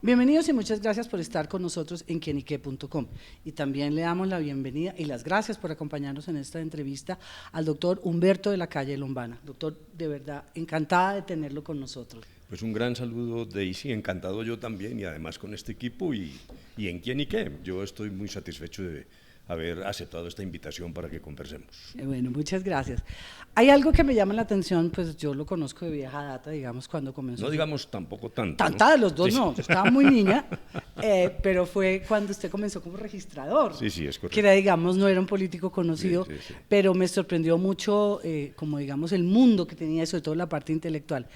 Bienvenidos y muchas gracias por estar con nosotros en quienique.com. Y también le damos la bienvenida y las gracias por acompañarnos en esta entrevista al doctor Humberto de la Calle Lombana. Doctor, de verdad, encantada de tenerlo con nosotros. Pues un gran saludo, Daisy, encantado yo también, y además con este equipo y en Quienique. Yo estoy muy satisfecho de haber aceptado esta invitación para que conversemos. Bueno, muchas gracias. Hay algo que me llama la atención, pues yo lo conozco de vieja data, digamos, cuando comenzó. No digamos tampoco tanto. Tanta ¿no? de los dos, Sí, no, sí. estaba muy niña, pero fue cuando usted comenzó como registrador. Sí, sí, es correcto. Que era, digamos, no era un político conocido, Sí, sí, sí. pero me sorprendió mucho, como digamos, el mundo que tenía, sobre todo la parte intelectual.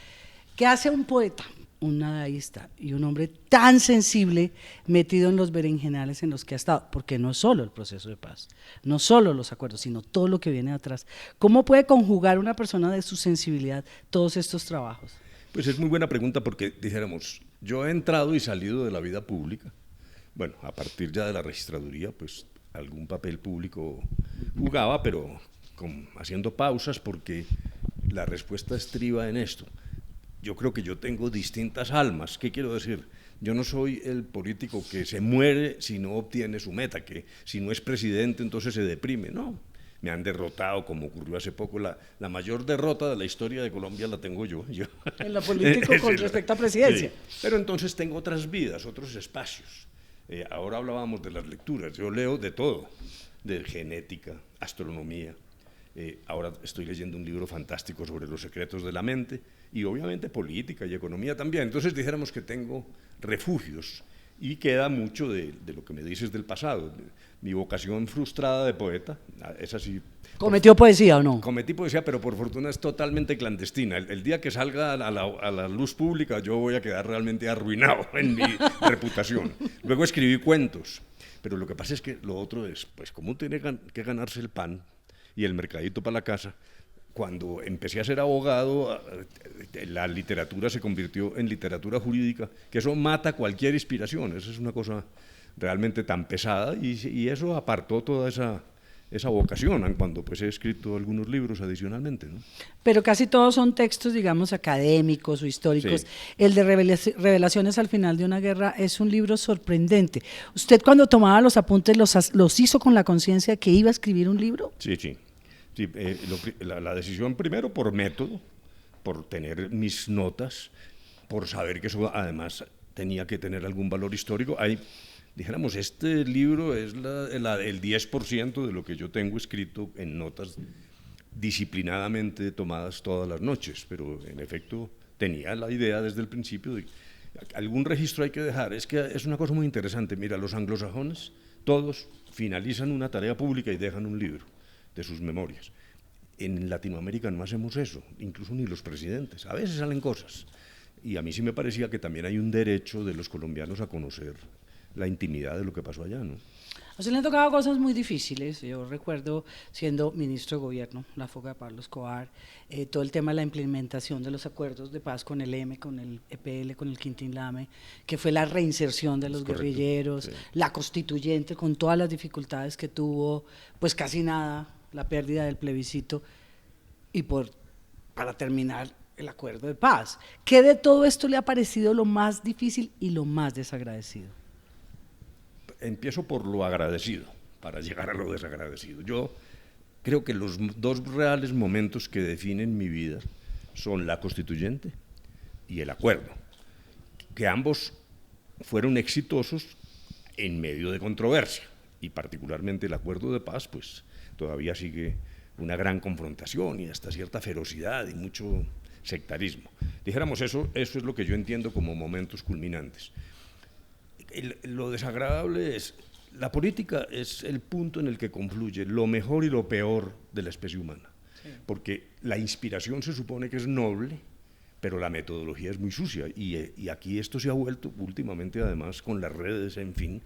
¿Qué hace un poeta, un nadaísta y un hombre tan sensible metido en los berenjenales en los que ha estado? Porque no es solo el proceso de paz, no solo los acuerdos, sino todo lo que viene atrás. ¿Cómo puede conjugar una persona de su sensibilidad todos estos trabajos? Pues es muy buena pregunta porque, dijéramos, yo he entrado y salido de la vida pública. Bueno, a partir ya de la registraduría, pues algún papel público jugaba, pero haciendo pausas porque la respuesta estriba en esto. Yo creo que yo tengo distintas almas. ¿Qué quiero decir? Yo no soy el político que se muere si no obtiene su meta, que si no es presidente entonces se deprime. No, me han derrotado, como ocurrió hace poco. La mayor derrota de la historia de Colombia la tengo yo. En lo político con respecto a presidencia. Sí, pero entonces tengo otras vidas, otros espacios. Ahora hablábamos de las lecturas. Yo leo de todo, de genética, astronomía. Ahora estoy leyendo un libro fantástico sobre los secretos de la mente y obviamente política y economía también. Entonces dijéramos que tengo refugios y queda mucho de lo que me dices del pasado. Mi vocación frustrada de poeta, esa sí. ¿Cometió poesía o no? Cometí poesía, pero por fortuna es totalmente clandestina. El día que salga a la luz pública yo voy a quedar realmente arruinado en mi reputación. Luego escribí cuentos, pero lo que pasa es que lo otro es, pues como tiene que ganarse el pan y el mercadito para la casa. Cuando empecé a ser abogado, la literatura se convirtió en literatura jurídica, que eso mata cualquier inspiración. Esa es una cosa realmente tan pesada y eso apartó toda esa vocación, cuando pues he escrito algunos libros adicionalmente, ¿no? Pero casi todos son textos, digamos, académicos o históricos. Sí. El de Revelaciones al final de una guerra es un libro sorprendente. ¿Usted cuando tomaba los apuntes los hizo con la conciencia de que iba a escribir un libro? Sí, sí. Sí, la decisión primero por método, por tener mis notas, por saber que eso además tenía que tener algún valor histórico. Dijéramos, este libro es el 10% de lo que yo tengo escrito en notas disciplinadamente tomadas todas las noches, pero en efecto tenía la idea desde el principio de algún registro hay que dejar. Es que es una cosa muy interesante. Mira, los anglosajones todos finalizan una tarea pública y dejan un libro de sus memorias. En Latinoamérica no hacemos eso, incluso ni los presidentes. A veces salen cosas. Y a mí sí me parecía que también hay un derecho de los colombianos a conocer la intimidad de lo que pasó allá, ¿no? A usted le han tocado cosas muy difíciles. Yo recuerdo siendo ministro de gobierno, la fuga de Pablo Escobar, todo el tema de la implementación de los acuerdos de paz con el EM, con el EPL, con el Quintín Lame, que fue la reinserción de los guerrilleros, sí. La constituyente con todas las dificultades que tuvo, pues casi nada, la pérdida del plebiscito y para terminar el acuerdo de paz. ¿Qué de todo esto le ha parecido lo más difícil y lo más desagradecido? Empiezo por lo agradecido, para llegar a lo desagradecido. Yo creo que los dos reales momentos que definen mi vida son la constituyente y el acuerdo, que ambos fueron exitosos en medio de controversia, y particularmente el acuerdo de paz, pues todavía sigue una gran confrontación y hasta cierta ferocidad y mucho sectarismo. Dijéramos, eso es lo que yo entiendo como momentos culminantes. Lo desagradable es, la política es el punto en el que confluye lo mejor y lo peor de la especie humana, sí. Porque la inspiración se supone que es noble, pero la metodología es muy sucia, y aquí esto se ha vuelto últimamente, además con las redes, en fin,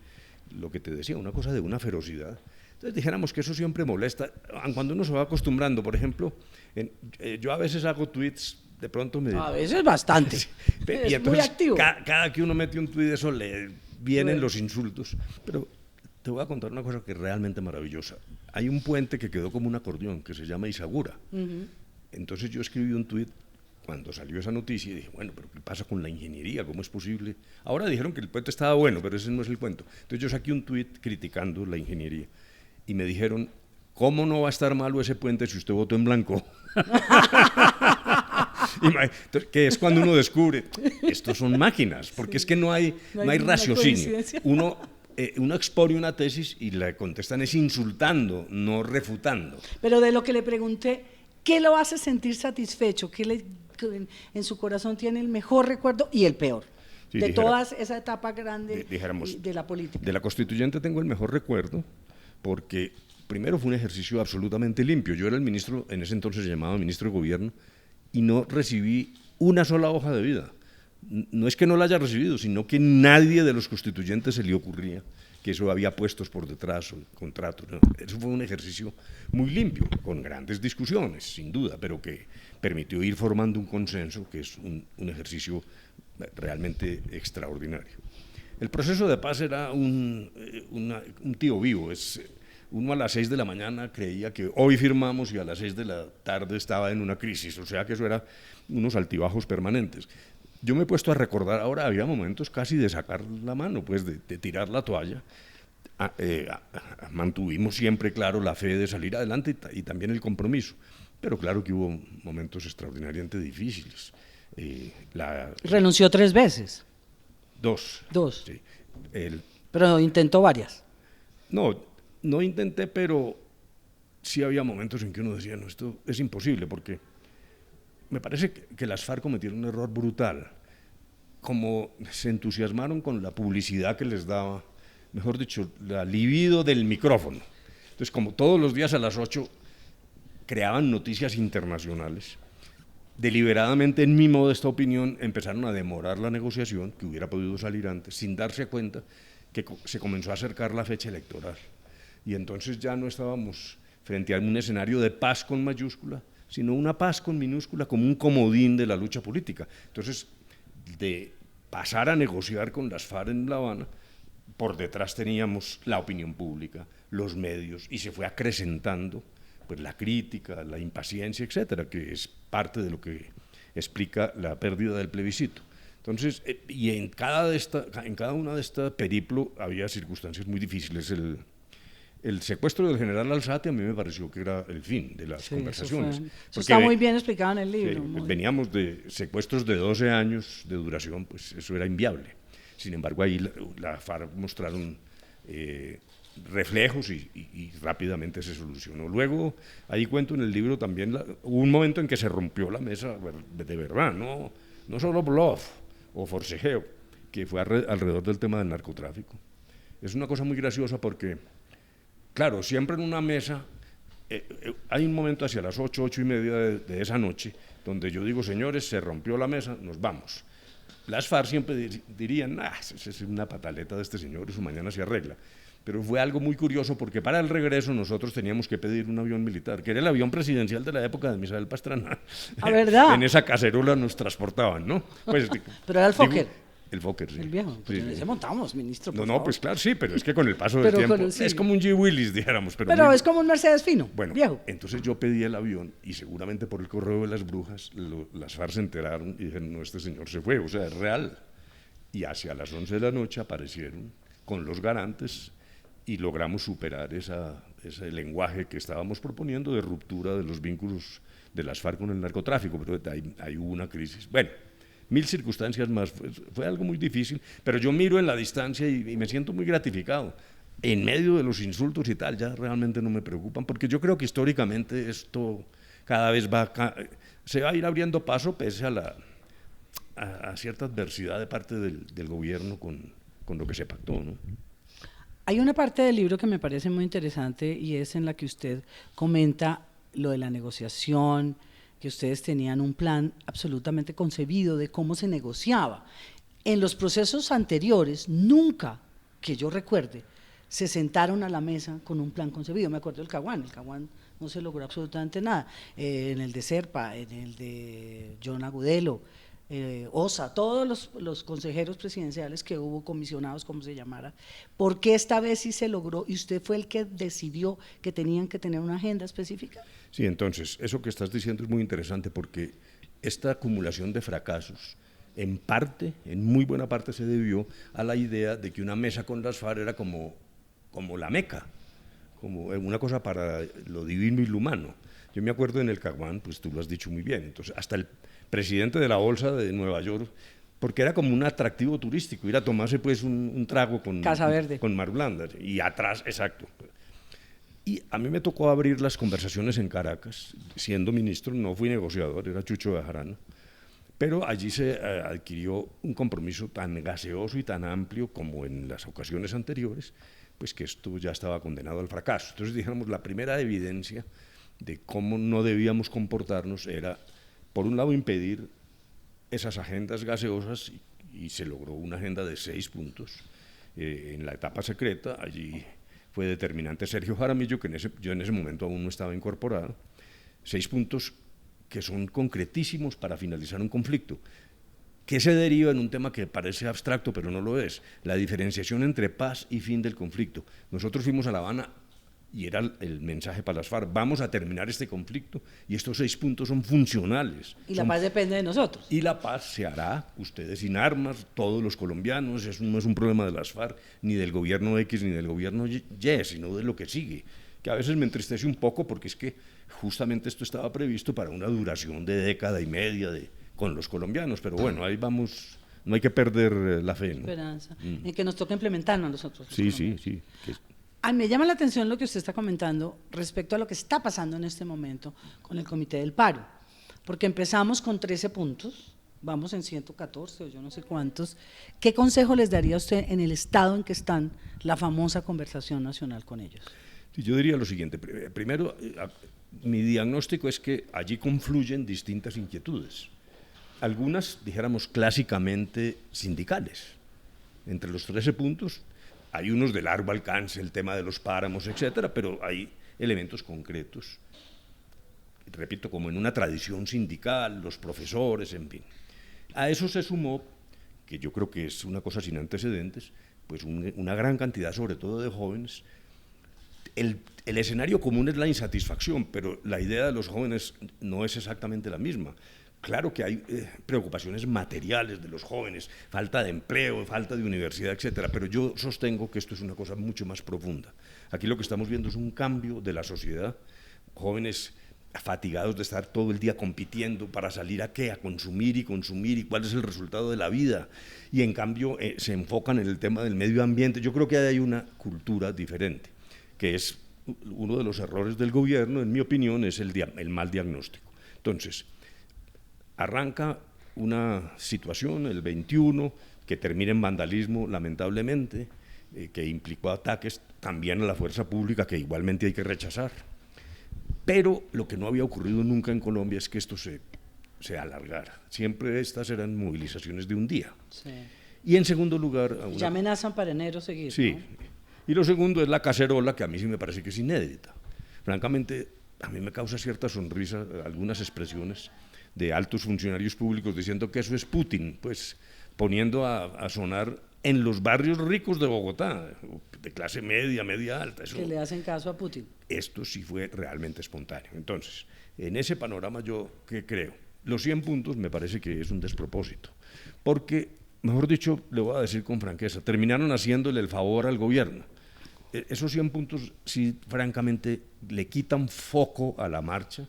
lo que te decía, una cosa de una ferocidad. Entonces dijéramos que eso siempre molesta, cuando uno se va acostumbrando. Por ejemplo, yo a veces hago tweets, de pronto me... A veces bastante, y es muy activo. Cada que uno mete un tweet, eso le vienen los insultos, pero te voy a contar una cosa que es realmente maravillosa. Hay un puente que quedó como un acordeón, que se llama Isagura. Entonces yo escribí un tweet cuando salió esa noticia, dije, bueno, pero ¿qué pasa con la ingeniería? ¿Cómo es posible? Ahora dijeron que el puente estaba bueno, pero ese no es el cuento. Entonces yo saqué un tuit criticando la ingeniería y me dijeron, ¿cómo no va a estar malo ese puente si usted votó en blanco? Entonces, que es cuando uno descubre, estos son máquinas, porque es que no hay raciocinio. Uno expone una tesis y le contestan es insultando, no refutando. Pero de lo que le pregunté, ¿qué lo hace sentir satisfecho? ¿Qué en su corazón tiene el mejor recuerdo y el peor? Sí, de toda esa etapa grande de la política. De la constituyente tengo el mejor recuerdo porque primero fue un ejercicio absolutamente limpio. Yo era el ministro, en ese entonces llamado ministro de Gobierno, y no recibí una sola hoja de vida. No es que no la haya recibido, sino que nadie de los constituyentes se le ocurría que eso había puestos por detrás o contratos. ¿No? Eso fue un ejercicio muy limpio, con grandes discusiones, sin duda, pero que permitió ir formando un consenso, que es un ejercicio realmente extraordinario. El proceso de paz era un tío vivo. Uno a las 6 de la mañana creía que hoy firmamos y a las 6 de la tarde estaba en una crisis, o sea que eso era unos altibajos permanentes. Yo me he puesto a recordar, ahora había momentos casi de sacar la mano, pues de tirar la toalla. Mantuvimos siempre, claro, la fe de salir adelante y también el compromiso, pero claro que hubo momentos extraordinariamente difíciles. ¿Renunció 3 veces? 2. 2. Sí. Pero intentó varias. No intenté, pero sí había momentos en que uno decía, no, esto es imposible, porque me parece que las FARC cometieron un error brutal. Como se entusiasmaron con la publicidad que les daba, mejor dicho, la libido del micrófono. Entonces, como todos los días a las 8 creaban noticias internacionales, deliberadamente, en mi modesta opinión, empezaron a demorar la negociación, que hubiera podido salir antes, sin darse cuenta que se comenzó a acercar la fecha electoral. Y entonces ya no estábamos frente a un escenario de paz con mayúscula, sino una paz con minúscula como un comodín de la lucha política. Entonces, de pasar a negociar con las FARC en La Habana, por detrás teníamos la opinión pública, los medios, y se fue acrecentando pues, la crítica, la impaciencia, etcétera, que es parte de lo que explica la pérdida del plebiscito. Entonces, y en cada una de estas periplo había circunstancias muy difíciles. El secuestro del general Alzate a mí me pareció que era el fin de las conversaciones. Eso está muy bien explicado en el libro. Veníamos de secuestros de 12 años de duración, pues eso era inviable. Sin embargo, ahí la FARC mostraron reflejos y rápidamente se solucionó. Luego, ahí cuento en el libro también, hubo un momento en que se rompió la mesa de verdad, no solo bluff o forcejeo, que fue alrededor del tema del narcotráfico. Es una cosa muy graciosa porque claro, siempre en una mesa, hay un momento hacia las 8, 8:30 de esa noche, donde yo digo, señores, se rompió la mesa, nos vamos. Las FARC siempre dirían, es una pataleta de este señor, eso mañana se arregla. Pero fue algo muy curioso porque para el regreso nosotros teníamos que pedir un avión militar, que era el avión presidencial de la época de Misael Pastrana. ¿Ah, verdad? En esa cacerola nos transportaban, ¿no? Pues, pero era el Fokker. El Fokker, sí. El viejo, pues sí. En ese montamos, ministro, por No, favor. pues claro, sí, pero es que con el paso del tiempo, es como un G. Willis, dijéramos. Pero es como un Mercedes fino, bueno, viejo. Entonces yo pedí el avión y seguramente por el correo de las brujas, las FARC se enteraron y dijeron, no, este señor se fue, o sea, es real. Y hacia las 11 de la noche aparecieron con los garantes y logramos superar ese lenguaje que estábamos proponiendo de ruptura de los vínculos de las FARC con el narcotráfico, pero ahí hubo una crisis. Bueno, 1000 circunstancias más, fue algo muy difícil, pero yo miro en la distancia y me siento muy gratificado. En medio de los insultos y tal, ya realmente no me preocupan, porque yo creo que históricamente esto cada vez se va a ir abriendo paso pese a cierta adversidad de parte del gobierno con lo que se pactó, ¿no? Hay una parte del libro que me parece muy interesante y es en la que usted comenta lo de la negociación, que ustedes tenían un plan absolutamente concebido de cómo se negociaba. En los procesos anteriores, nunca, que yo recuerde, se sentaron a la mesa con un plan concebido. Me acuerdo del Caguán, no se logró absolutamente nada. En el de Serpa, en el de John Agudelo, OSA, todos los consejeros presidenciales que hubo, comisionados, como se llamara. ¿Por qué esta vez sí se logró y usted fue el que decidió que tenían que tener una agenda específica? Sí, entonces, eso que estás diciendo es muy interesante porque esta acumulación de fracasos, en parte, en muy buena parte, se debió a la idea de que una mesa con las FARC era como la Meca, como una cosa para lo divino y lo humano. Yo me acuerdo en el Caguán, pues tú lo has dicho muy bien, entonces hasta el presidente de la Bolsa de Nueva York, porque era como un atractivo turístico, ir a tomarse pues un trago con Casa Verde, con Marulanda, y atrás, exacto. Y a mí me tocó abrir las conversaciones en Caracas, siendo ministro, no fui negociador, era Chucho Bejarano, pero allí se adquirió un compromiso tan gaseoso y tan amplio como en las ocasiones anteriores, pues que esto ya estaba condenado al fracaso. Entonces, dijéramos, la primera evidencia de cómo no debíamos comportarnos era, por un lado, impedir esas agendas gaseosas, y se logró una agenda de 6 puntos en la etapa secreta. Allí fue determinante Sergio Jaramillo, que yo en ese momento aún no estaba incorporado. 6 puntos que son concretísimos para finalizar un conflicto, que se deriva en un tema que parece abstracto, pero no lo es: la diferenciación entre paz y fin del conflicto. Nosotros fuimos a La Habana y era el mensaje para las FARC: vamos a terminar este conflicto y estos 6 puntos son funcionales. Y la paz depende de nosotros. Y la paz se hará, ustedes sin armas, todos los colombianos. Eso no es un problema de las FARC, ni del gobierno X, ni del gobierno Y, sino de lo que sigue, que a veces me entristece un poco, porque es que justamente esto estaba previsto para una duración de década y media con los colombianos, pero bueno, ahí vamos. No hay que perder la fe, ¿no? Esperanza, en que nos toca implementarnos a nosotros. Sí. Me llama la atención lo que usted está comentando respecto a lo que está pasando en este momento con el Comité del Paro, porque empezamos con 13 puntos, vamos en 114 o yo no sé cuántos. ¿Qué consejo les daría usted en el estado en que están la famosa conversación nacional con ellos? Sí, yo diría lo siguiente: primero, mi diagnóstico es que allí confluyen distintas inquietudes, algunas, dijéramos, clásicamente sindicales. Entre los 13 puntos hay unos de largo alcance, el tema de los páramos, etcétera, pero hay elementos concretos, repito, como en una tradición sindical, los profesores, en fin. A eso se sumó, que yo creo que es una cosa sin antecedentes, pues una gran cantidad, sobre todo de jóvenes. El escenario común es la insatisfacción, pero la idea de los jóvenes no es exactamente la misma. Claro que hay preocupaciones materiales de los jóvenes, falta de empleo, falta de universidad, etcétera, pero yo sostengo que esto es una cosa mucho más profunda. Aquí lo que estamos viendo es un cambio de la sociedad, jóvenes fatigados de estar todo el día compitiendo para salir a qué, a consumir y cuál es el resultado de la vida, y en cambio se enfocan en el tema del medio ambiente. Yo creo que hay una cultura diferente, que es uno de los errores del gobierno, en mi opinión, es el mal diagnóstico. Entonces, arranca una situación, el 21, que termina en vandalismo, lamentablemente, que implicó ataques también a la fuerza pública, que igualmente hay que rechazar. Pero lo que no había ocurrido nunca en Colombia es que esto se alargara. Siempre estas eran movilizaciones de un día. Sí. Y en segundo lugar... Ya amenazan para enero seguir, sí, ¿no? Y lo segundo es la cacerola, que a mí sí me parece que es inédita. Francamente, a mí me causa cierta sonrisa algunas expresiones de altos funcionarios públicos diciendo que eso es Putin, pues poniendo a sonar en los barrios ricos de Bogotá, de clase media, media alta. Eso, que le hacen caso a Putin. Esto sí fue realmente espontáneo. Entonces, en ese panorama, yo, ¿qué creo? Los 100 puntos me parece que es un despropósito, porque, mejor dicho, le voy a decir con franqueza, terminaron haciéndole el favor al gobierno. Esos 100 puntos, sí, francamente, le quitan foco a la marcha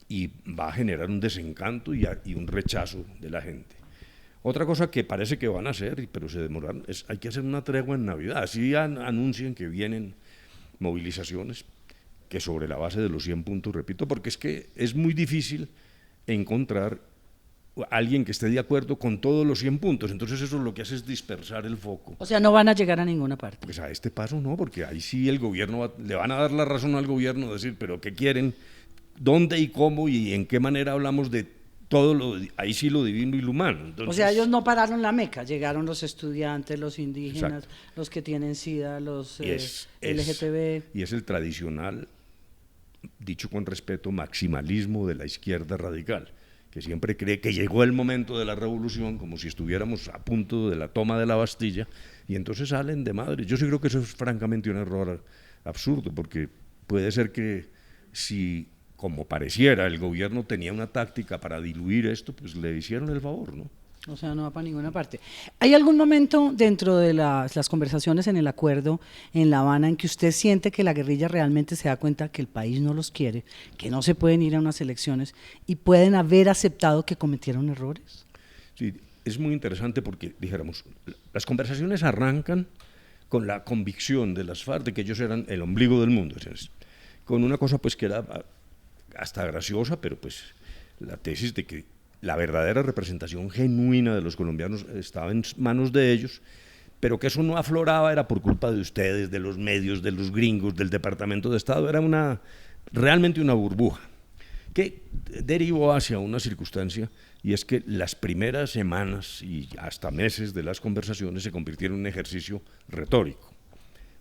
y va a generar un desencanto y un rechazo de la gente. Otra cosa que parece que van a hacer, pero se demoraron, es hay que hacer una tregua en Navidad. Así anuncian que vienen movilizaciones, que sobre la base de los 100 puntos, repito, porque es que es muy difícil encontrar alguien que esté de acuerdo con todos los 100 puntos, entonces eso lo que hace es dispersar el foco. O sea, no van a llegar a ninguna parte. Pues a este paso no, porque ahí sí el gobierno le van a dar la razón al gobierno, decir, pero ¿qué quieren? ¿Dónde y cómo y en qué manera hablamos de todo ahí sí lo divino y lo humano? Entonces, o sea, ellos no pararon la Meca, llegaron los estudiantes, los indígenas, exacto, los que tienen SIDA, los LGTB. Y es el tradicional, dicho con respeto, maximalismo de la izquierda radical, que siempre cree que llegó el momento de la revolución, como si estuviéramos a punto de la toma de la Bastilla, y entonces salen de madre. Yo sí creo que eso es francamente un error absurdo, porque puede ser que si como pareciera el gobierno tenía una táctica para diluir esto, pues le hicieron el favor, ¿no? O sea, no va para ninguna parte. ¿Hay algún momento dentro de las conversaciones en el acuerdo en La Habana en que usted siente que la guerrilla realmente se da cuenta que el país no los quiere, que no se pueden ir a unas elecciones y pueden haber aceptado que cometieron errores? Sí, es muy interesante porque, dijéramos, las conversaciones arrancan con la convicción de las FARC de que ellos eran el ombligo del mundo, con una cosa pues que era hasta graciosa, pero pues la tesis de que la verdadera representación genuina de los colombianos estaba en manos de ellos, pero que eso no afloraba era por culpa de ustedes, de los medios, de los gringos, del Departamento de Estado, era realmente una burbuja, que derivó hacia una circunstancia, y es que las primeras semanas y hasta meses de las conversaciones se convirtieron en un ejercicio retórico,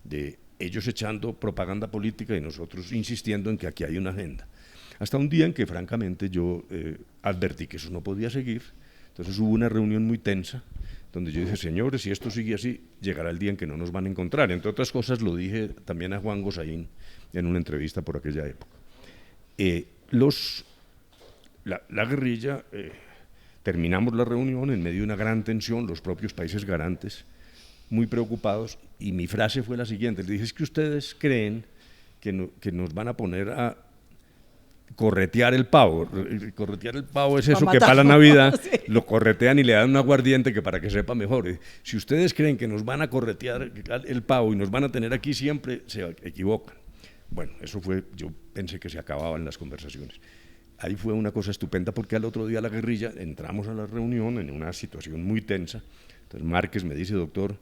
de ellos echando propaganda política y nosotros insistiendo en que aquí hay una agenda. Hasta un día en que francamente yo advertí que eso no podía seguir, entonces hubo una reunión muy tensa, donde yo dije, señores, si esto sigue así, llegará el día en que no nos van a encontrar. Entre otras cosas lo dije también a Juan Gosaín en una entrevista por aquella época. La guerrilla, terminamos la reunión en medio de una gran tensión, los propios países garantes, muy preocupados, y mi frase fue la siguiente, le dije, es que ustedes creen que nos van a poner a corretear el pavo. Corretear el pavo es eso que para la Navidad sí. Lo corretean y le dan un aguardiente que para que sepa mejor. Si ustedes creen que nos van a corretear el pavo y nos van a tener aquí siempre, se equivocan. Bueno, eso fue, yo pensé que se acababan las conversaciones. Ahí fue una cosa estupenda porque al otro día la guerrilla, entramos a la reunión en una situación muy tensa. Entonces Márquez me dice, doctor,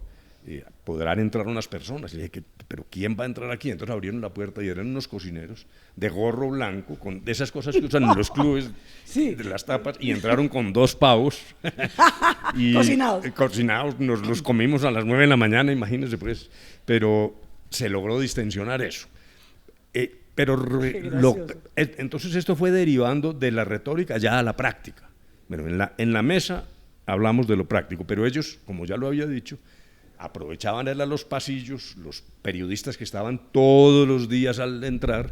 podrán entrar unas personas. Y le dije, ¿pero quién va a entrar aquí? Entonces abrieron la puerta y eran unos cocineros de gorro blanco, de esas cosas que usan en los clubes, sí, de las tapas, y entraron con 2 pavos. Y cocinados, nos los comimos a las 9 de la mañana, imagínense pues. Pero se logró distensionar eso. Entonces esto fue derivando de la retórica ya a la práctica. Bueno, en la mesa hablamos de lo práctico, pero ellos, como ya lo había dicho, aprovechaban a los pasillos, los periodistas que estaban todos los días al entrar,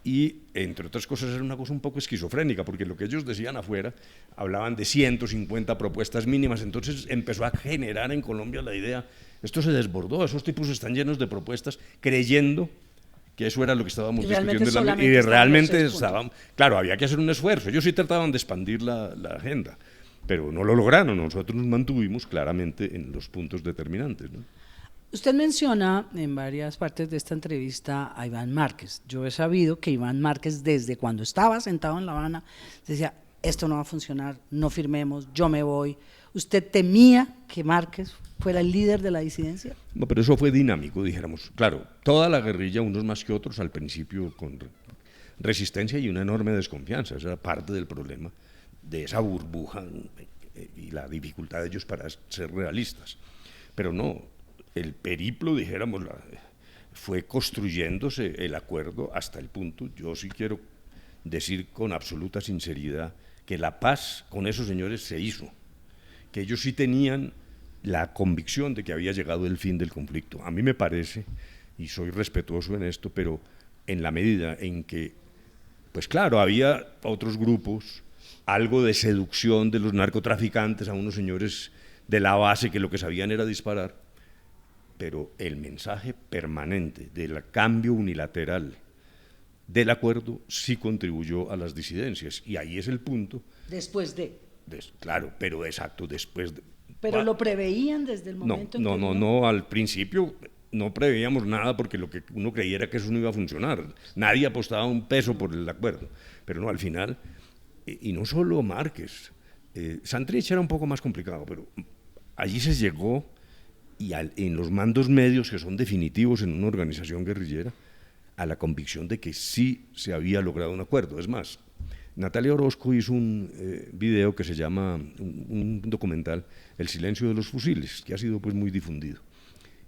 y entre otras cosas era una cosa un poco esquizofrénica, porque lo que ellos decían afuera, hablaban de 150 propuestas mínimas, entonces empezó a generar en Colombia la idea, esto se desbordó, esos tipos están llenos de propuestas, creyendo que eso era lo que estábamos discutiendo, y realmente estaban, claro, había que hacer un esfuerzo, ellos sí trataban de expandir la agenda, pero no lo lograron, nosotros nos mantuvimos claramente en los puntos determinantes, ¿no? Usted menciona en varias partes de esta entrevista a Iván Márquez. Yo he sabido que Iván Márquez, desde cuando estaba sentado en La Habana, decía, esto no va a funcionar, no firmemos, yo me voy. ¿Usted temía que Márquez fuera el líder de la disidencia? No, pero eso fue dinámico, dijéramos. Claro, toda la guerrilla, unos más que otros, al principio con resistencia y una enorme desconfianza. Esa era parte del problema de esa burbuja y la dificultad de ellos para ser realistas. Pero no, el periplo, dijéramos, fue construyéndose el acuerdo hasta el punto, yo sí quiero decir con absoluta sinceridad, que la paz con esos señores se hizo, que ellos sí tenían la convicción de que había llegado el fin del conflicto. A mí me parece, y soy respetuoso en esto, pero en la medida en que, pues claro, había otros grupos, algo de seducción de los narcotraficantes a unos señores de la base que lo que sabían era disparar, pero el mensaje permanente del cambio unilateral del acuerdo sí contribuyó a las disidencias, y ahí es el punto. Después de. Claro, pero exacto, después de. ¿Pero lo preveían desde el momento en que No, al principio no preveíamos nada porque lo que uno creía era que eso no iba a funcionar. Nadie apostaba un peso por el acuerdo, pero no, al final, y no solo Márquez, Santrich era un poco más complicado, pero allí se llegó, y en los mandos medios que son definitivos en una organización guerrillera, a la convicción de que sí se había logrado un acuerdo. Es más, Natalia Orozco hizo un video que se llama, un documental, El silencio de los fusiles, que ha sido pues muy difundido.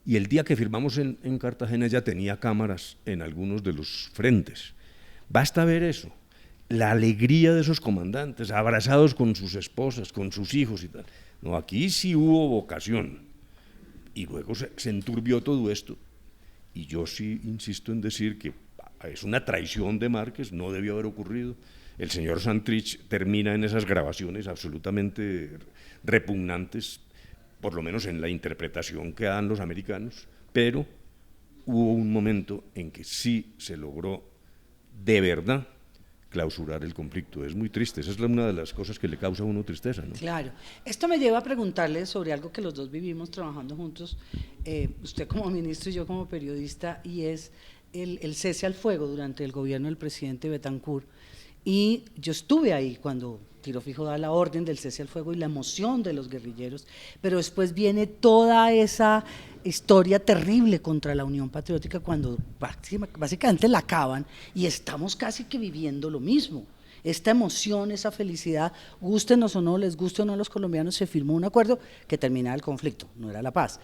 Y el día que firmamos en Cartagena ya tenía cámaras en algunos de los frentes. Basta ver eso, la alegría de esos comandantes, abrazados con sus esposas, con sus hijos y tal. No, aquí sí hubo vocación. Y luego se enturbió todo esto, y yo sí insisto en decir que es una traición de Márquez, no debió haber ocurrido. El señor Santrich termina en esas grabaciones absolutamente repugnantes, por lo menos en la interpretación que dan los americanos, pero hubo un momento en que sí se logró de verdad clausurar el conflicto. Es muy triste, esa es una de las cosas que le causa a uno tristeza, ¿no? Claro. Esto me lleva a preguntarle sobre algo que los dos vivimos trabajando juntos, usted como ministro y yo como periodista, y es el cese al fuego durante el gobierno del presidente Betancourt. Y yo estuve ahí cuando Tiro Fijo da la orden del cese al fuego y la emoción de los guerrilleros, pero después viene toda esa historia terrible contra la Unión Patriótica cuando básicamente la acaban y estamos casi que viviendo lo mismo. Esta emoción, esa felicidad, gústenos o no, les guste o no a los colombianos, se firmó un acuerdo que terminaba el conflicto, no era la paz.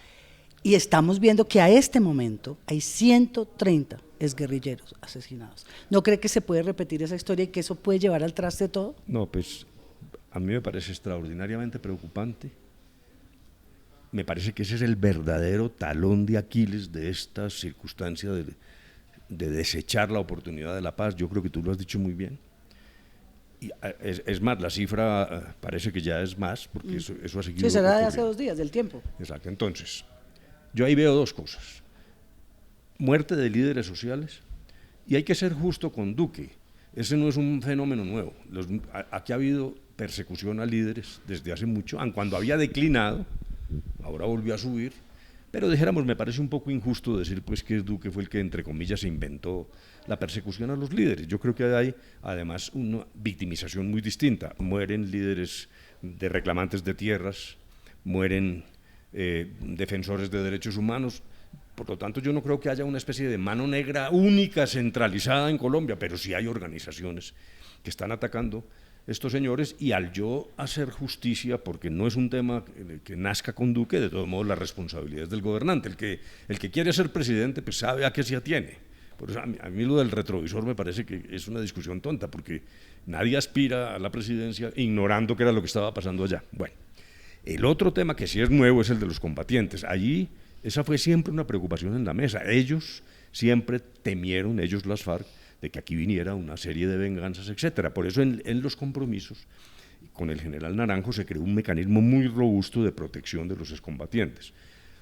Y estamos viendo que a este momento hay 130 exguerrilleros asesinados. ¿No cree que se puede repetir esa historia y que eso puede llevar al traste todo? No, pues a mí me parece extraordinariamente preocupante. Me parece que ese es el verdadero talón de Aquiles de esta circunstancia de desechar la oportunidad de la paz. Yo creo que tú lo has dicho muy bien. Y es más, la cifra parece que ya es más, porque eso ha seguido. Sí, será de hace 2 días, del tiempo. Exacto. Entonces, yo ahí veo dos cosas. Muerte de líderes sociales, y hay que ser justo con Duque. Ese no es un fenómeno nuevo. Aquí ha habido persecución a líderes desde hace mucho, aun cuando había declinado, ahora volvió a subir, pero dijéramos, me parece un poco injusto decir pues que Duque fue el que, entre comillas, se inventó la persecución a los líderes. Yo creo que hay, además, una victimización muy distinta. Mueren líderes de reclamantes de tierras, mueren defensores de derechos humanos. Por lo tanto, yo no creo que haya una especie de mano negra única, centralizada en Colombia, pero sí hay organizaciones que están atacando estos señores, y al yo hacer justicia, porque no es un tema que nazca con Duque, de todos modos la responsabilidad es del gobernante. El que quiere ser presidente pues sabe a qué se atiene. Por eso a mí lo del retrovisor me parece que es una discusión tonta, porque nadie aspira a la presidencia ignorando qué era lo que estaba pasando allá. Bueno, el otro tema que sí es nuevo es el de los combatientes. Allí esa fue siempre una preocupación en la mesa. Ellos siempre temieron, ellos las FARC, de que aquí viniera una serie de venganzas, etcétera. Por eso en los compromisos con el general Naranjo se creó un mecanismo muy robusto de protección de los excombatientes.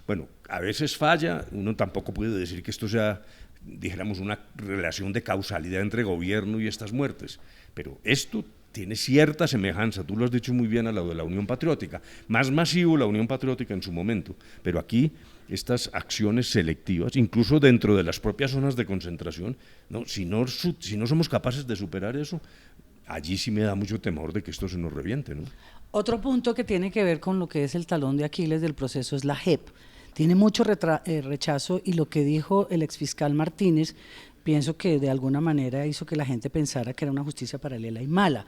Bueno, a veces falla, uno tampoco puede decir que esto sea, dijéramos, una relación de causalidad entre gobierno y estas muertes, pero esto tiene cierta semejanza, tú lo has dicho muy bien, a lo de la Unión Patriótica, más masivo la Unión Patriótica en su momento, pero aquí estas acciones selectivas, incluso dentro de las propias zonas de concentración, ¿no? Si no somos capaces de superar eso, allí sí me da mucho temor de que esto se nos reviente, ¿no? Otro punto que tiene que ver con lo que es el talón de Aquiles del proceso es la JEP. Tiene mucho rechazo, y lo que dijo el exfiscal Martínez, pienso que de alguna manera hizo que la gente pensara que era una justicia paralela y mala.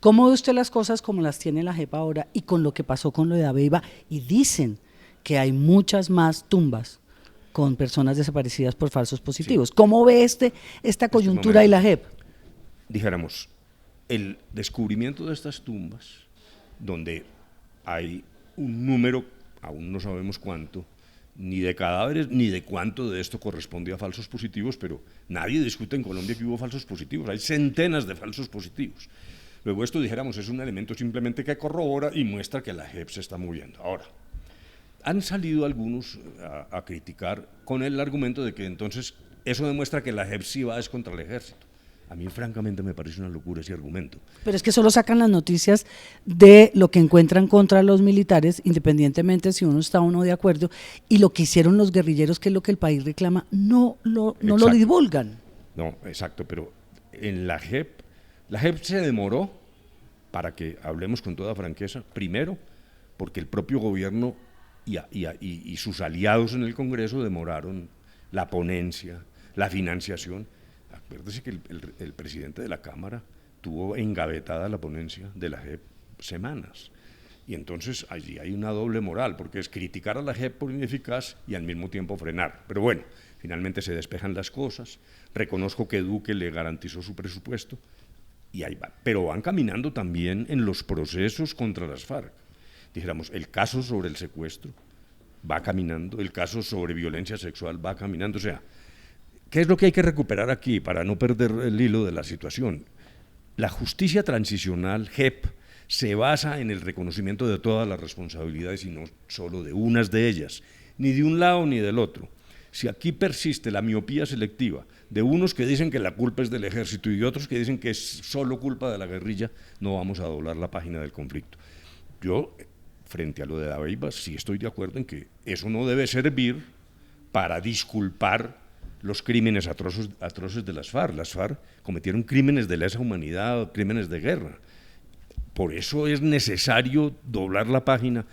¿Cómo ve usted las cosas como las tiene la JEP ahora y con lo que pasó con lo de Abeiba? Y dicen que hay muchas más tumbas con personas desaparecidas por falsos positivos. Sí. ¿Cómo ve esta coyuntura y la JEP? Dijéramos, el descubrimiento de estas tumbas, donde hay un número, aún no sabemos cuánto, ni de cadáveres, ni de cuánto de esto corresponde a falsos positivos, pero nadie discute en Colombia que hubo falsos positivos, hay centenas de falsos positivos. Luego esto, dijéramos, es un elemento simplemente que corrobora y muestra que la JEP se está moviendo. Ahora, han salido algunos a criticar con el argumento de que entonces eso demuestra que la JEP sí va contra el ejército. A mí francamente me parece una locura ese argumento. Pero es que solo sacan las noticias de lo que encuentran contra los militares, independientemente si uno está o no de acuerdo, y lo que hicieron los guerrilleros, que es lo que el país reclama, no lo divulgan. No, exacto, pero en la JEP se demoró, para que hablemos con toda franqueza, primero porque el propio gobierno y sus aliados en el Congreso demoraron la ponencia, la financiación. Acuérdese que el presidente de la Cámara tuvo engavetada la ponencia de la JEP semanas, y entonces allí hay una doble moral, porque es criticar a la JEP por ineficaz y al mismo tiempo frenar. Pero bueno, finalmente se despejan las cosas, reconozco que Duque le garantizó su presupuesto, y ahí va. Pero van caminando también en los procesos contra las FARC. Dijéramos, el caso sobre el secuestro va caminando, el caso sobre violencia sexual va caminando, o sea, ¿Qué es lo que hay que recuperar aquí para no perder el hilo de la situación? La justicia transicional, JEP, se basa en el reconocimiento de todas las responsabilidades y no solo de unas de ellas, ni de un lado ni del otro. Si aquí persiste la miopía selectiva de unos que dicen que la culpa es del ejército y de otros que dicen que es solo culpa de la guerrilla, no vamos a doblar la página del conflicto. Yo, frente a lo de Dabeiba, sí estoy de acuerdo en que eso no debe servir para disculpar los crímenes atroces de las FARC. Las FARC cometieron crímenes de lesa humanidad, crímenes de guerra. Por eso es necesario doblar la página,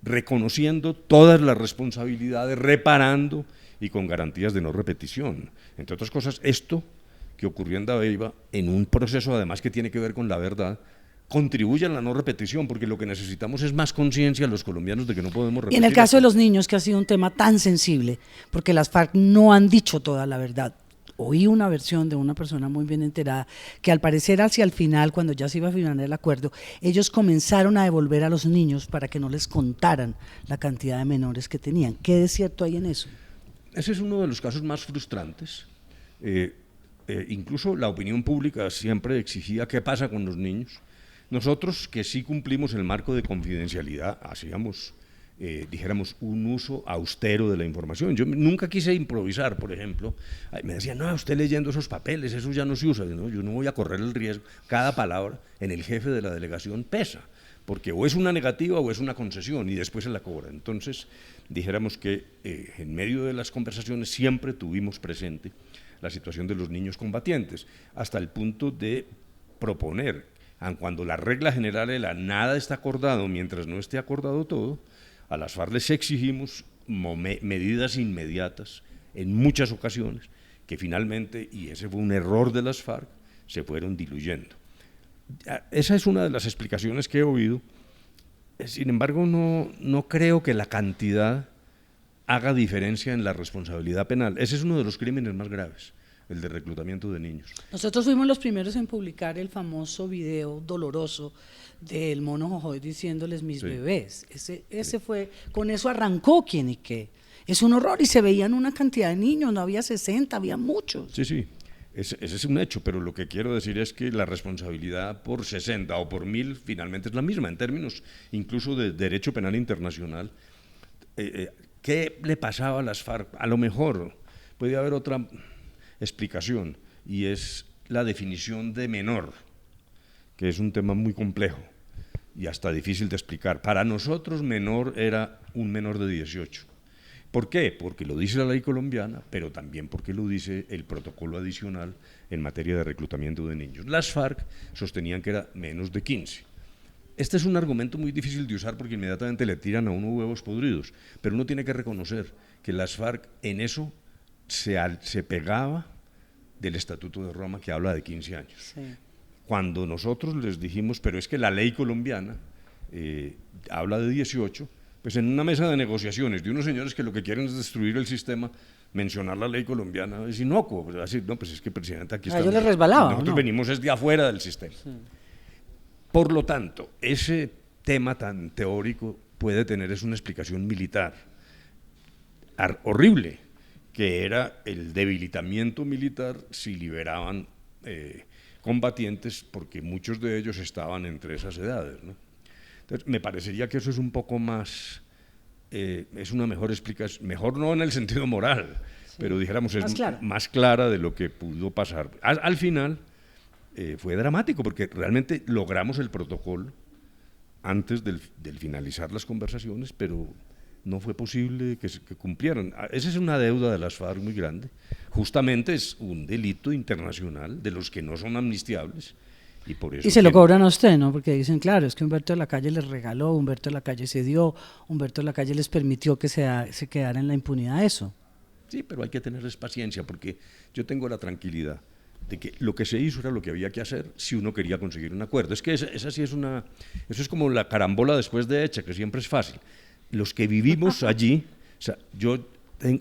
reconociendo todas las responsabilidades, reparando y con garantías de no repetición. Entre otras cosas, esto que ocurrió en Dabeiba, en un proceso además que tiene que ver con la verdad, contribuye a la no repetición, porque lo que necesitamos es más conciencia los colombianos de que no podemos repetir. Y en el caso de los niños, que ha sido un tema tan sensible, porque las FARC no han dicho toda la verdad. Oí una versión de una persona muy bien enterada que al parecer hacia el final, cuando ya se iba a firmar el acuerdo, ellos comenzaron a devolver a los niños para que no les contaran la cantidad de menores que tenían. ¿Qué de cierto hay en eso? Ese es uno de los casos más frustrantes. Incluso la opinión pública siempre exigía qué pasa con los niños. Nosotros, que sí cumplimos el marco de confidencialidad, hacíamos, dijéramos, un uso austero de la información. Yo nunca quise improvisar, por ejemplo. Me decían, no, usted leyendo esos papeles, eso ya no se usa. No, yo no voy a correr el riesgo. Cada palabra en el jefe de la delegación pesa, porque o es una negativa o es una concesión y después se la cobra. Entonces, dijéramos que en medio de las conversaciones siempre tuvimos presente la situación de los niños combatientes, hasta el punto de proponer, aun cuando la regla general era nada está acordado mientras no esté acordado todo, a las FARC les exigimos medidas inmediatas en muchas ocasiones, que finalmente, y ese fue un error de las FARC, se fueron diluyendo. Esa es una de las explicaciones que he oído. Sin embargo, no creo que la cantidad haga diferencia en la responsabilidad penal. Ese es uno de los crímenes más graves, el de reclutamiento de niños. Nosotros fuimos los primeros en publicar el famoso video doloroso del mono Jojoy diciéndoles mis bebés. Ese fue, con eso arrancó quién y qué. Es un horror y se veían una cantidad de niños, no había 60, había muchos. Sí. Ese es un hecho, pero lo que quiero decir es que la responsabilidad por 60 o por 1000 finalmente es la misma, en términos incluso de derecho penal internacional. ¿Qué le pasaba a las FARC? A lo mejor puede haber otra explicación, y es la definición de menor, que es un tema muy complejo y hasta difícil de explicar. Para nosotros menor era un menor de 18. ¿Por qué? Porque lo dice la ley colombiana, pero también porque lo dice el protocolo adicional en materia de reclutamiento de niños. Las FARC sostenían que era menos de 15. Este es un argumento muy difícil de usar porque inmediatamente le tiran a uno huevos podridos, pero uno tiene que reconocer que las FARC en eso se pegaba del Estatuto de Roma, que habla de 15 años. Sí. Cuando nosotros les dijimos, pero es que la ley colombiana habla de 18, pues en una mesa de negociaciones de unos señores que lo que quieren es destruir el sistema, mencionar la ley colombiana es inocuo. Pues así, no, pues es que, presidente, aquí estamos. Yo les resbalaba, nosotros ¿no? venimos desde afuera del sistema. Sí. Por lo tanto, ese tema tan teórico puede tener una explicación militar horrible, que era el debilitamiento militar si liberaban combatientes, porque muchos de ellos estaban entre esas edades, ¿no? Entonces, me parecería que eso es un poco más, es una mejor explicación, mejor no en el sentido moral, sí, pero dijéramos es más clara de lo que pudo pasar. Al final fue dramático, porque realmente logramos el protocolo antes del finalizar las conversaciones, pero no fue posible que cumplieran. Esa es una deuda de las FARC muy grande. Justamente es un delito internacional de los que no son amnistiables. Y, por eso y se lo cobran a usted, ¿no? Porque dicen, claro, es que Humberto de la Calle les regaló, Humberto de la Calle se dio, Humberto de la Calle les permitió que se quedara en la impunidad eso. Sí, pero hay que tenerles paciencia, porque yo tengo la tranquilidad de que lo que se hizo era lo que había que hacer si uno quería conseguir un acuerdo. Es que esa sí es eso es como la carambola después de hecha, que siempre es fácil. Los que vivimos allí, o sea,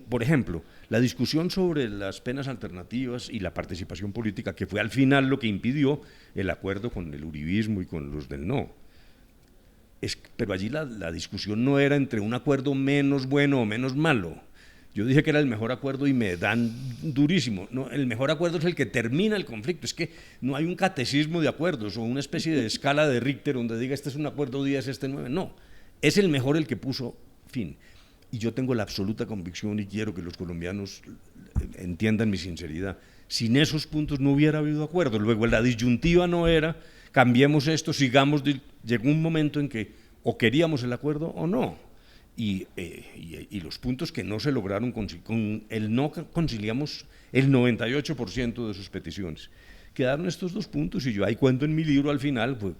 por ejemplo, la discusión sobre las penas alternativas y la participación política, que fue al final lo que impidió el acuerdo con el uribismo y con los del no. Pero allí la discusión no era entre un acuerdo menos bueno o menos malo, Yo dije que era el mejor acuerdo y me dan durísimo. No, el mejor acuerdo es el que termina el conflicto. Es que no hay un catecismo de acuerdos o una especie de escala de Richter donde diga este es un acuerdo 10, este 9. No, es el mejor el que puso fin. Y yo tengo la absoluta convicción y quiero que los colombianos entiendan mi sinceridad. Sin esos puntos no hubiera habido acuerdo. Luego la disyuntiva no era cambiemos esto, sigamos. Llegó un momento en que o queríamos el acuerdo o no. Y los puntos que no se lograron, con el no conciliamos el 98% de sus peticiones. Quedaron estos dos puntos y yo ahí cuento en mi libro al final, fue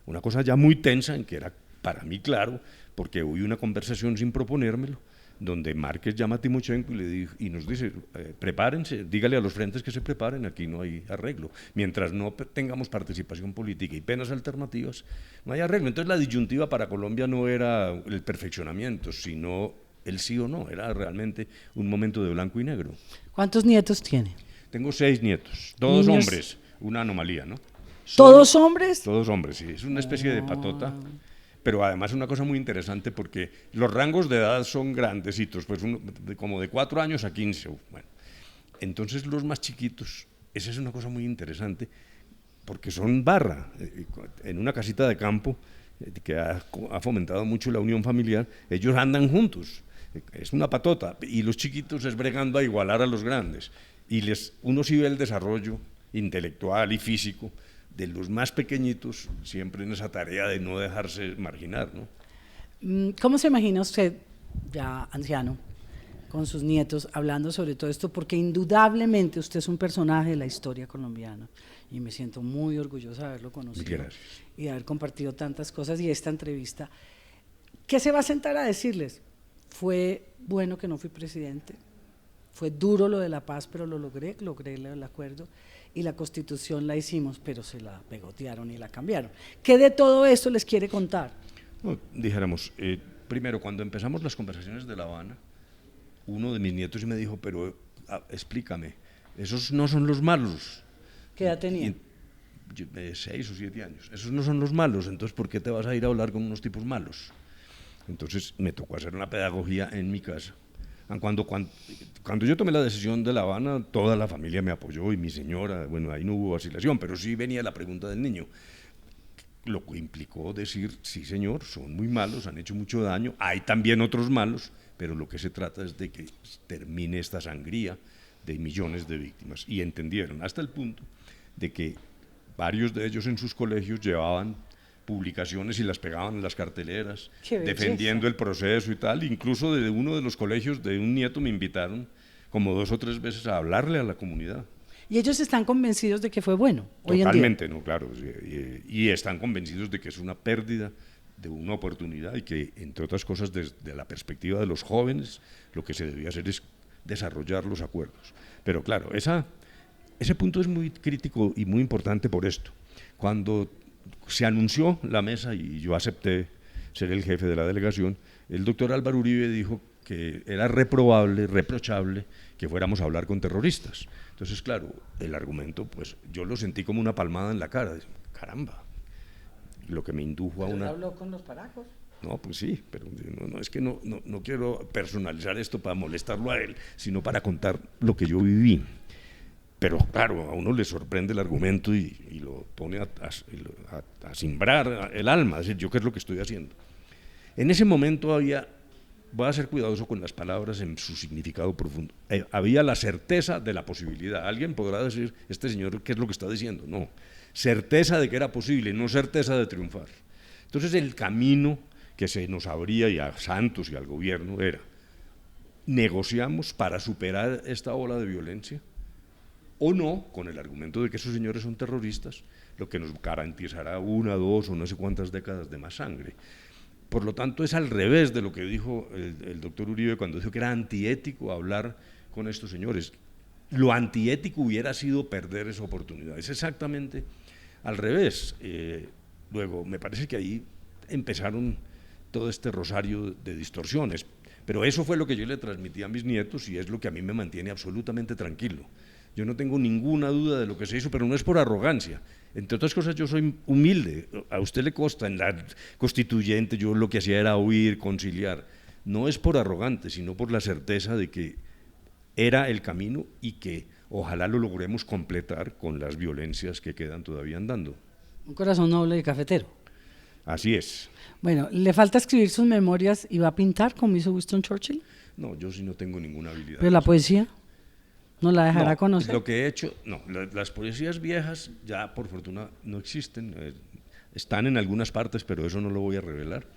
una cosa ya muy tensa en que era para mí claro, porque hubo una conversación sin proponérmelo, donde Márquez llama a Timochenko y nos dice, prepárense, dígale a los frentes que se preparen, aquí no hay arreglo. Mientras no tengamos participación política y penas alternativas, no hay arreglo. Entonces la disyuntiva para Colombia no era el perfeccionamiento, sino el sí o no, era realmente un momento de blanco y negro. ¿Cuántos nietos tiene? Tengo 6 nietos, todos ¿Niños? hombres, una anomalía, ¿no? ¿Todos hombres? Todos hombres, sí, es una especie de patota. Pero además es una cosa muy interesante porque los rangos de edad son grandecitos, pues como de 4 años a 15. Bueno. Entonces los más chiquitos, esa es una cosa muy interesante, porque son barra. En una casita de campo que ha fomentado mucho la unión familiar, ellos andan juntos, es una patota, y los chiquitos es bregando a igualar a los grandes. Y uno sí ve el desarrollo intelectual y físico de los más pequeñitos, siempre en esa tarea de no dejarse marginar, ¿no? ¿Cómo se imagina usted, ya anciano, con sus nietos, hablando sobre todo esto? Porque indudablemente usted es un personaje de la historia colombiana y me siento muy orgullosa de haberlo conocido y de haber compartido tantas cosas y esta entrevista. ¿Qué se va a sentar a decirles? Fue bueno que no fui presidente, fue duro lo de la paz, pero lo logré el acuerdo, y la Constitución la hicimos, pero se la pegotearon y la cambiaron. ¿Qué de todo esto les quiere contar? Bueno, dijéramos, primero, cuando empezamos las conversaciones de La Habana, uno de mis nietos me dijo, pero explícame, esos no son los malos. ¿Qué edad tenía? 6 o 7 años. Esos no son los malos, entonces ¿por qué te vas a ir a hablar con unos tipos malos? Entonces me tocó hacer una pedagogía en mi casa. Cuando yo tomé la decisión de La Habana, toda la familia me apoyó y mi señora, bueno, ahí no hubo vacilación, pero sí venía la pregunta del niño, lo que implicó decir, sí señor, son muy malos, han hecho mucho daño, hay también otros malos, pero lo que se trata es de que termine esta sangría de millones de víctimas. Y entendieron hasta el punto de que varios de ellos en sus colegios llevaban publicaciones y las pegaban en las carteleras, defendiendo el proceso y tal. Incluso de uno de los colegios de un nieto me invitaron como 2 o 3 veces a hablarle a la comunidad. ¿Y ellos están convencidos de que fue bueno hoy en día? Totalmente, no, claro. Y están convencidos de que es una pérdida de una oportunidad y que, entre otras cosas, desde la perspectiva de los jóvenes, lo que se debía hacer es desarrollar los acuerdos. Pero claro, ese punto es muy crítico y muy importante por esto. Cuando se anunció la mesa y yo acepté ser el jefe de la delegación, el doctor Álvaro Uribe dijo que era reprochable que fuéramos a hablar con terroristas. Entonces, claro, el argumento, pues yo lo sentí como una palmada en la cara. Caramba, lo que me indujo a una... ¿Habló con los paracos? No, pues sí, pero es que no quiero personalizar esto para molestarlo a él, sino para contar lo que yo viví. Pero claro, a uno le sorprende el argumento y lo pone a simbrar el alma, es decir, ¿yo qué es lo que estoy haciendo? En ese momento voy a ser cuidadoso con las palabras en su significado profundo, había la certeza de la posibilidad. Alguien podrá decir, este señor, ¿qué es lo que está diciendo? No, certeza de que era posible, no certeza de triunfar. Entonces el camino que se nos abría y a Santos y al gobierno era, negociamos para superar esta ola de violencia, o no, con el argumento de que esos señores son terroristas, lo que nos garantizará 1, 2 o no sé cuántas décadas de más sangre. Por lo tanto, es al revés de lo que dijo el doctor Uribe cuando dijo que era antiético hablar con estos señores. Lo antiético hubiera sido perder esa oportunidad. Es exactamente al revés. Luego, me parece que ahí empezaron todo este rosario de distorsiones, pero eso fue lo que yo le transmití a mis nietos y es lo que a mí me mantiene absolutamente tranquilo. Yo no tengo ninguna duda de lo que se hizo, pero no es por arrogancia. Entre otras cosas, yo soy humilde. A usted le consta, en la constituyente yo lo que hacía era oír, conciliar. no es por arrogante, sino por la certeza de que era el camino y que ojalá lo logremos completar con las violencias que quedan todavía andando. Un corazón noble de cafetero. Así es. Bueno, ¿le falta escribir sus memorias y va a pintar como hizo Winston Churchill? No, yo sí no tengo ninguna habilidad. ¿Pero la poesía? ¿No la dejará No, conocer? lo que he hecho, no, las poesías viejas ya por fortuna no existen, están en algunas partes, pero eso no lo voy a revelar.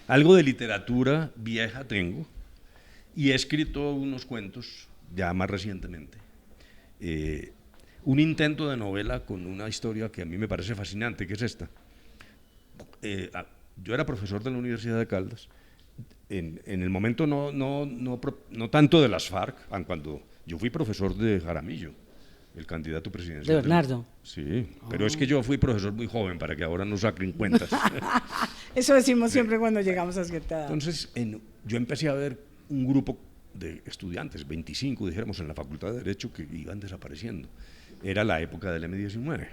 Algo de literatura vieja tengo y he escrito unos cuentos ya más recientemente. Un intento de novela con una historia que a mí me parece fascinante, que es esta. Yo era profesor de la Universidad de Caldas, en el momento no tanto de las FARC, cuando yo fui profesor de Jaramillo, el candidato presidencial. ¿De Bernardo? Sí, pero es que yo fui profesor muy joven para que ahora no saquen cuentas. Eso decimos siempre cuando llegamos a cierta edad. Entonces, yo empecé a ver un grupo de estudiantes, 25, dijéramos, en la Facultad de Derecho, que iban desapareciendo. Era la época del M-19.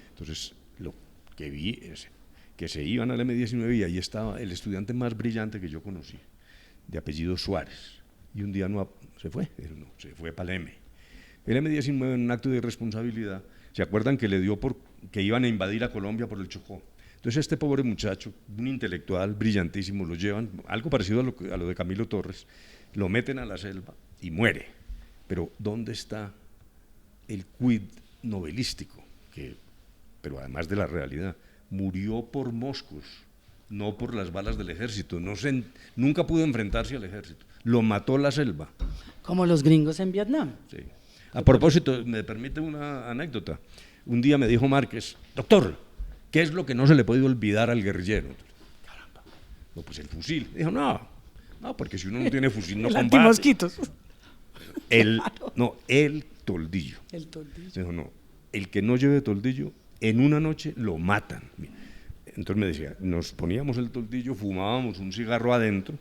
Entonces, lo que vi es que se iban al M-19 y ahí estaba el estudiante más brillante que yo conocí, de apellido Suárez. Y un día se fue para el M. El M-19, en un acto de irresponsabilidad, ¿se acuerdan que le dio que iban a invadir a Colombia por el Chocó? Entonces este pobre muchacho, un intelectual brillantísimo, lo llevan, algo parecido a lo de Camilo Torres, lo meten a la selva y muere. Pero ¿dónde está el quid novelístico? Pero además de la realidad, murió por moscos, no por las balas del ejército, nunca pudo enfrentarse al ejército, lo mató la selva. Como los gringos en Vietnam. Sí. A propósito, me permite una anécdota. Un día me dijo Márquez, doctor, ¿qué es lo que no se le puede olvidar al guerrillero? Caramba, no, pues el fusil. Dijo, no, porque si uno no tiene fusil no combate. Antimosquitos. El toldillo. El toldillo. Dijo, no, el que no lleve toldillo, en una noche lo matan. Entonces me decía, nos poníamos el toldillo, fumábamos un cigarro adentro.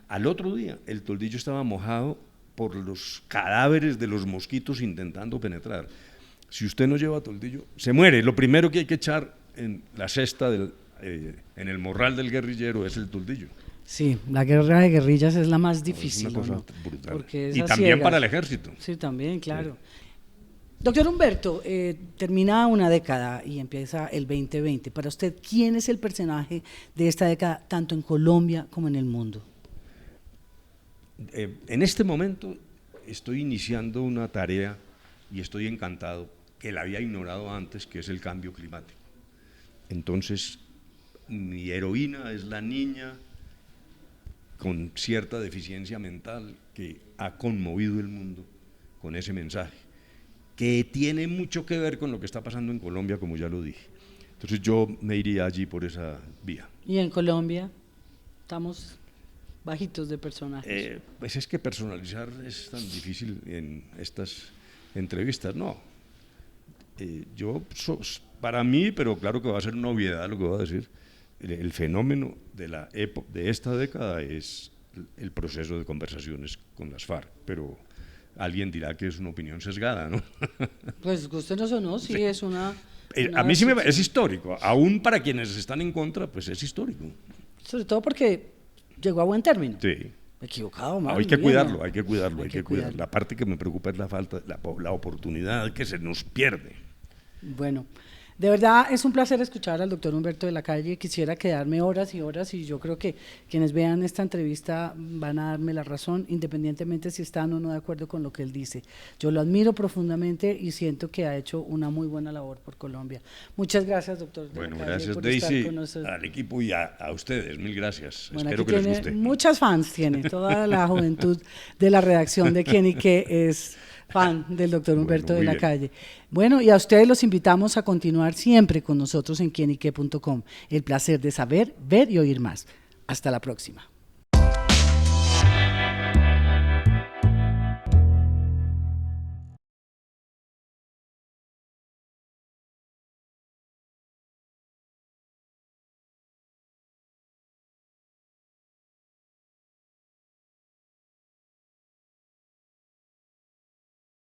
Al otro día, el toldillo estaba mojado por los cadáveres de los mosquitos intentando penetrar. Si usted no lleva toldillo, se muere. Lo primero que hay que echar en la cesta, en el morral del guerrillero, es el toldillo. Sí, la guerra de guerrillas es la más difícil. Es una cosa ¿no? brutal. Porque y también ciegas. para el ejército. Sí, también, claro. Sí. Doctor Humberto, termina una década y empieza el 2020. Para usted, ¿quién es el personaje de esta década, tanto en Colombia como en el mundo? En este momento estoy iniciando una tarea y estoy encantado, que la había ignorado antes, que es el cambio climático. Entonces, mi heroína es la niña con cierta deficiencia mental que ha conmovido el mundo con ese mensaje, que tiene mucho que ver con lo que está pasando en Colombia, como ya lo dije. Entonces yo me iría allí por esa vía. ¿Y en Colombia estamos bajitos de personajes? Pues es que personalizar es tan difícil en estas entrevistas, no. Para mí, pero claro que va a ser una obviedad lo que voy a decir, el fenómeno de esta década es el proceso de conversaciones con las FARC, pero alguien dirá que es una opinión sesgada, ¿no? Pues gústenos o no, sí, sí. Es una a mí sí es histórico, aún para quienes están en contra, pues es histórico. Sobre todo porque llegó a buen término. Sí. Equivocado, mal. Hay que cuidarlo, hay que cuidarlo. Cuidarlo. La parte que me preocupa es la oportunidad que se nos pierde. Bueno, de verdad es un placer escuchar al doctor Humberto de la Calle. Quisiera quedarme horas y horas y yo creo que quienes vean esta entrevista van a darme la razón, independientemente si están o no de acuerdo con lo que él dice. Yo lo admiro profundamente y siento que ha hecho una muy buena labor por Colombia. Muchas gracias, doctor de Bueno, la Calle, gracias por Daisy, estar con nosotros. al equipo y a ustedes, mil gracias. Bueno, espero que tiene les guste. muchas fans, tiene toda la juventud de la redacción de Quién y Qué es fan del doctor Humberto de la Calle. Bueno, y a ustedes los invitamos a continuar siempre con nosotros en quienique.com. El placer de saber, ver y oír más. Hasta la próxima.